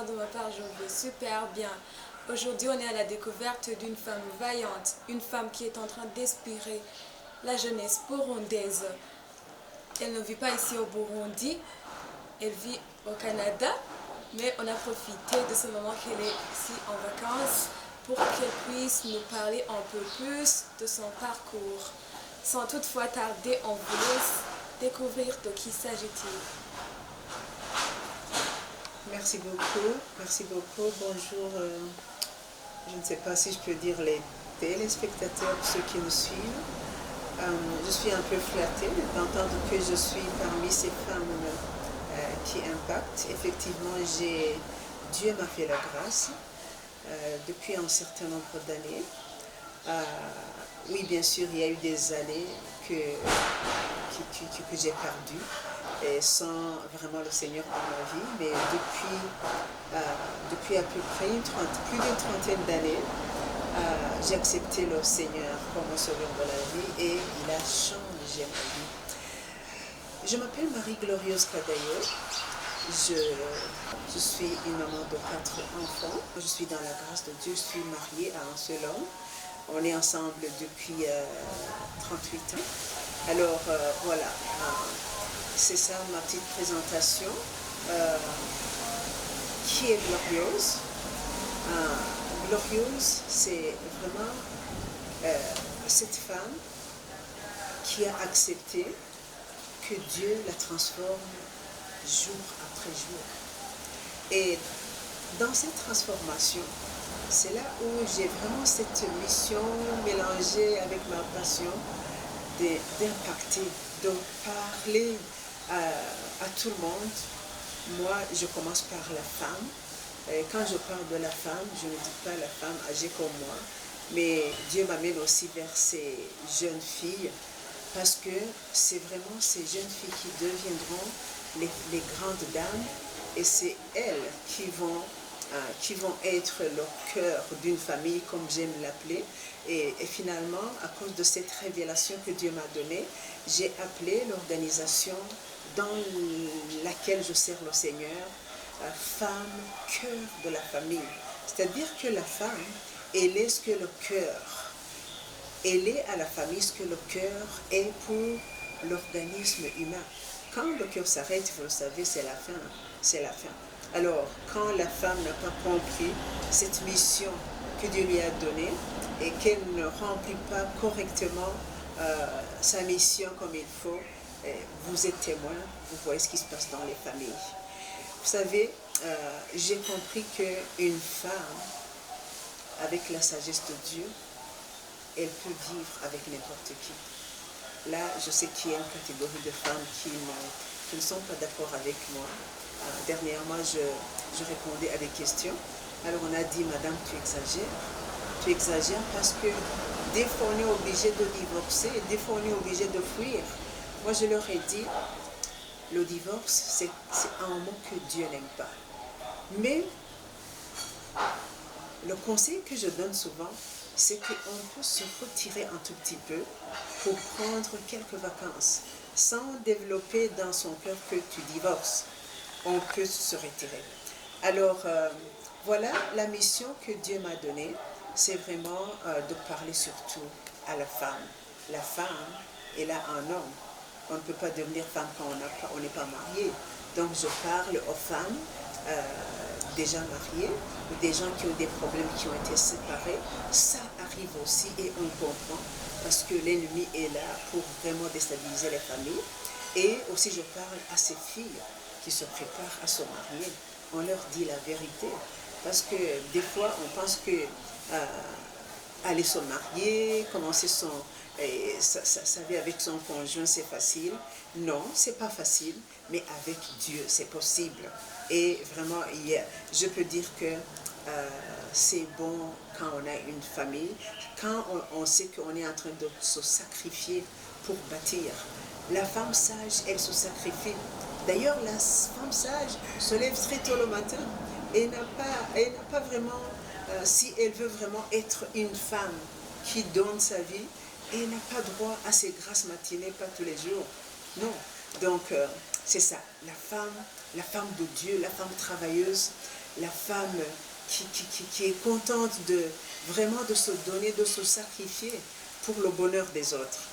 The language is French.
bonsoir de ma part, je vais super bien. Aujourd'hui, on est à la découverte d'une femme vaillante, une femme qui est en train d'inspirer la jeunesse burundaise. Elle ne vit pas ici au Burundi, elle vit au Canada, mais on a profité de ce moment qu'elle est ici en vacances pour qu'elle puisse nous parler un peu plus de son parcours. Sans toutefois tarder, on vous laisse découvrir de qui s'agit-il. Merci beaucoup, merci beaucoup. Bonjour, je ne sais pas si je peux dire les téléspectateurs, ceux qui nous suivent. Je suis un peu flattée d'entendre que je suis parmi ces femmes qui impactent. Effectivement, Dieu m'a fait la grâce depuis un certain nombre d'années. Oui, bien sûr, il y a eu des années que j'ai perdues et sans vraiment le Seigneur dans ma vie, mais depuis à peu près plus d'une trentaine d'années, j'ai accepté le Seigneur comme mon sauveur de la vie et il a changé ma vie. Je m'appelle Marie-Glorieuse Kadayo. Je suis une maman de 4 enfants. Je suis dans la grâce de Dieu, je suis mariée à un seul homme. On est ensemble depuis 38 ans. Alors voilà, c'est ça ma petite présentation. Qui est Glorieuse? Glorieuse, c'est vraiment cette femme qui a accepté que Dieu la transforme jour après jour. Et dans cette transformation, c'est là où j'ai vraiment cette mission mélangée avec ma passion d'impacter, de parler à tout le monde. Moi, je commence par la femme. Et quand je parle de la femme, je ne dis pas la femme âgée comme moi, mais Dieu m'amène aussi vers ces jeunes filles, parce que c'est vraiment ces jeunes filles qui deviendront les grandes dames, et c'est elles qui vont être le cœur d'une famille, comme j'aime l'appeler. Et finalement, à cause de cette révélation que Dieu m'a donnée, j'ai appelé l'organisation dans laquelle je sers le Seigneur, femme, cœur de la famille. C'est-à-dire que la femme, elle est ce que le cœur, elle est à la famille ce que le cœur est pour l'organisme humain. Quand le cœur s'arrête, vous le savez, c'est la fin. C'est la fin. Alors, quand la femme n'a pas compris cette mission que Dieu lui a donnée et qu'elle ne remplit pas correctement sa mission comme il faut, vous êtes témoin, vous voyez ce qui se passe dans les familles. Vous savez, j'ai compris qu'une femme, avec la sagesse de Dieu, elle peut vivre avec n'importe qui. Là, je sais qu'il y a une catégorie de femmes qui ne sont pas d'accord avec moi. Dernièrement, je répondais à des questions. Alors on a dit, Madame, tu exagères. Tu exagères parce que des fois on est obligé de divorcer, des fois on est obligé de fuir. Moi, je leur ai dit, le divorce, c'est un mot que Dieu n'aime pas. Mais le conseil que je donne souvent, c'est qu'on peut se retirer un tout petit peu pour prendre quelques vacances, sans développer dans son cœur que tu divorces. On peut se retirer. Alors, voilà la mission que Dieu m'a donnée, c'est vraiment de parler surtout à la femme. La femme, elle a un homme. On ne peut pas devenir femme quand on n'est pas marié. Donc, je parle aux femmes déjà mariées, ou des gens qui ont des problèmes, qui ont été séparés. Ça arrive aussi et on comprend, parce que l'ennemi est là pour vraiment déstabiliser les familles. Et aussi, je parle à ces filles qui se préparent à se marier. On leur dit la vérité. Parce que des fois, on pense que aller se marier, commencer sa vie avec son conjoint, c'est facile. Non, c'est pas facile, mais avec Dieu, c'est possible. Et vraiment, je peux dire que c'est bon quand on a une famille, quand on sait qu'on est en train de se sacrifier pour bâtir. La femme sage, elle se sacrifie. D'ailleurs, la femme sage se lève très tôt le matin et n'a pas vraiment, si elle veut vraiment être une femme qui donne sa vie, elle n'a pas droit à ces grasses matinées, pas tous les jours. Non. Donc, c'est ça, la femme de Dieu, la femme travailleuse, la femme qui est contente vraiment de se donner, de se sacrifier pour le bonheur des autres.